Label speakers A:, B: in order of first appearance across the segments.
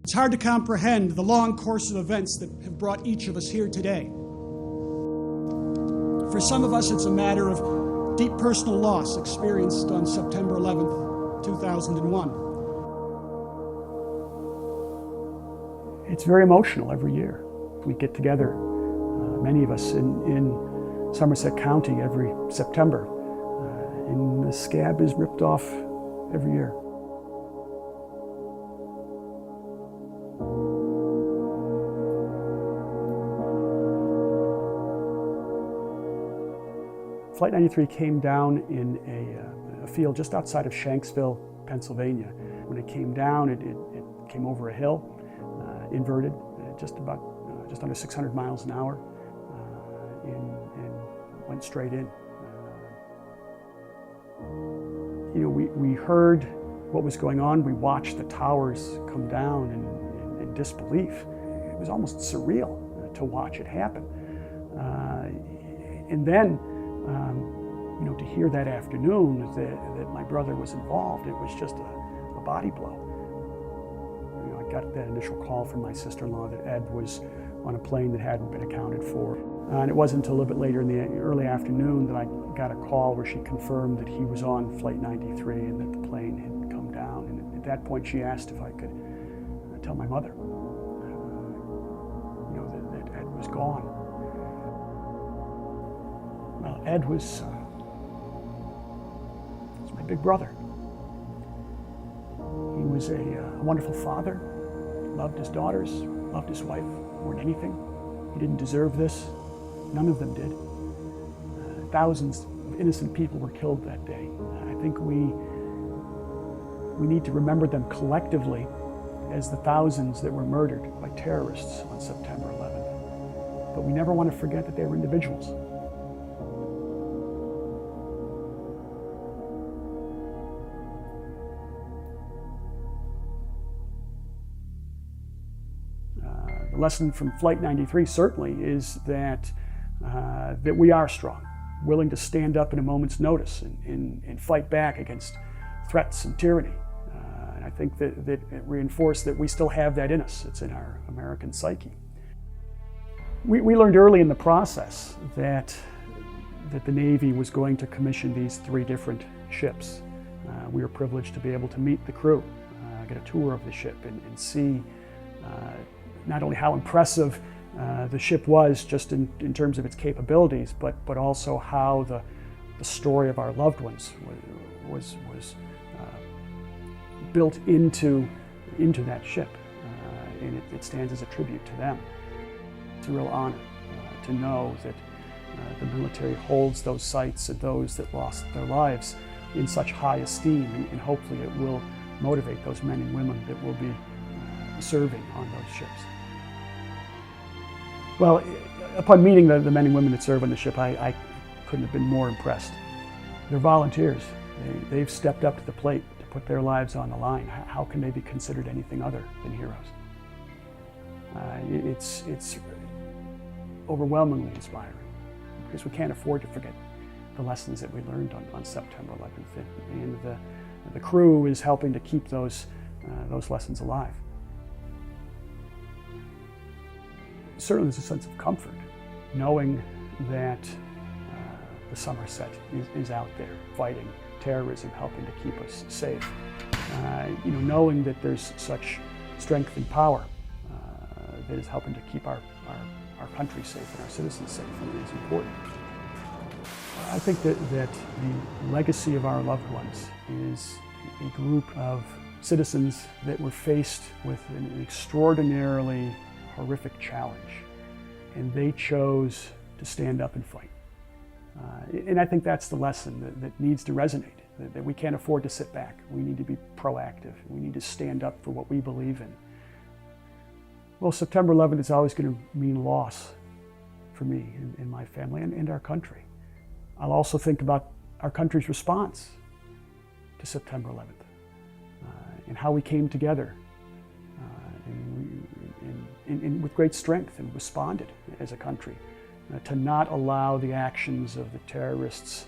A: It's hard to comprehend the long course of events that have brought each of us here today. For some of us, it's a matter of deep personal loss experienced on September 11th, 2001. It's very emotional every year. We get together, many of us in Somerset County every September, and the scab is ripped off every year. Flight 93 came down in a field just outside of Shanksville, Pennsylvania. When it came down, it came over a hill, inverted, just under 600 miles an hour, and went straight in. We heard what was going on. We watched the towers come down in disbelief. It was almost surreal to watch it happen. And then, to hear that afternoon that my brother was involved, it was just a body blow. I got that initial call from my sister-in-law that Ed was on a plane that hadn't been accounted for. And it wasn't until a little bit later in the early afternoon that I got a call where she confirmed that he was on Flight 93 and that the plane had come down. And at that point she asked if I could tell my mother, that Ed was gone. Well, Ed was my big brother. He was a wonderful father, loved his daughters, loved his wife more than anything. He didn't deserve this. None of them did. Thousands of innocent people were killed that day. I think we need to remember them collectively as the thousands that were murdered by terrorists on September 11th. But we never want to forget that they were individuals. The lesson from Flight 93 certainly is that we are strong, willing to stand up in a moment's notice and fight back against threats and tyranny. And I think that it reinforced that we still have that in us. It's in our American psyche. We learned early in the process that the Navy was going to commission these 3 different ships. We were privileged to be able to meet the crew, get a tour of the ship and see not only how impressive the ship was just in terms of its capabilities, but also how the story of our loved ones was built into that ship, and it stands as a tribute to them. It's a real honor to know that the military holds those sites and those that lost their lives in such high esteem, and hopefully it will motivate those men and women that will be serving on those ships. Well, upon meeting the men and women that serve on the ship, I couldn't have been more impressed. They're volunteers. They've stepped up to the plate to put their lives on the line. How can they be considered anything other than heroes? It's overwhelmingly inspiring because we can't afford to forget the lessons that we learned on September 11th, and the crew is helping to keep those lessons alive. Certainly there's a sense of comfort knowing that the Somerset is out there fighting terrorism, helping to keep us safe. Knowing that there's such strength and power that is helping to keep our country safe and our citizens safe, is important. I think that the legacy of our loved ones is a group of citizens that were faced with an extraordinarily horrific challenge, and they chose to stand up and fight. And I think that's the lesson that needs to resonate, that we can't afford to sit back. We need to be proactive. We need to stand up for what we believe in. Well, September 11th is always going to mean loss for me and my family and our country. I'll also think about our country's response to September 11th and how we came together and with great strength and responded as a country to not allow the actions of the terrorists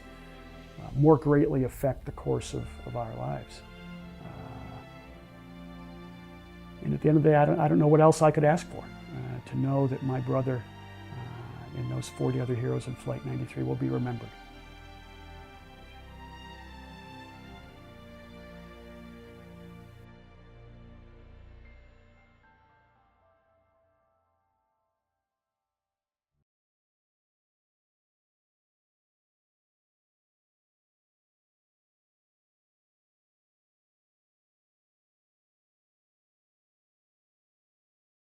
A: more greatly affect the course of our lives. And the end of the day, I don't know what else I could ask for. To know that my brother and those 40 other heroes in Flight 93 will be remembered.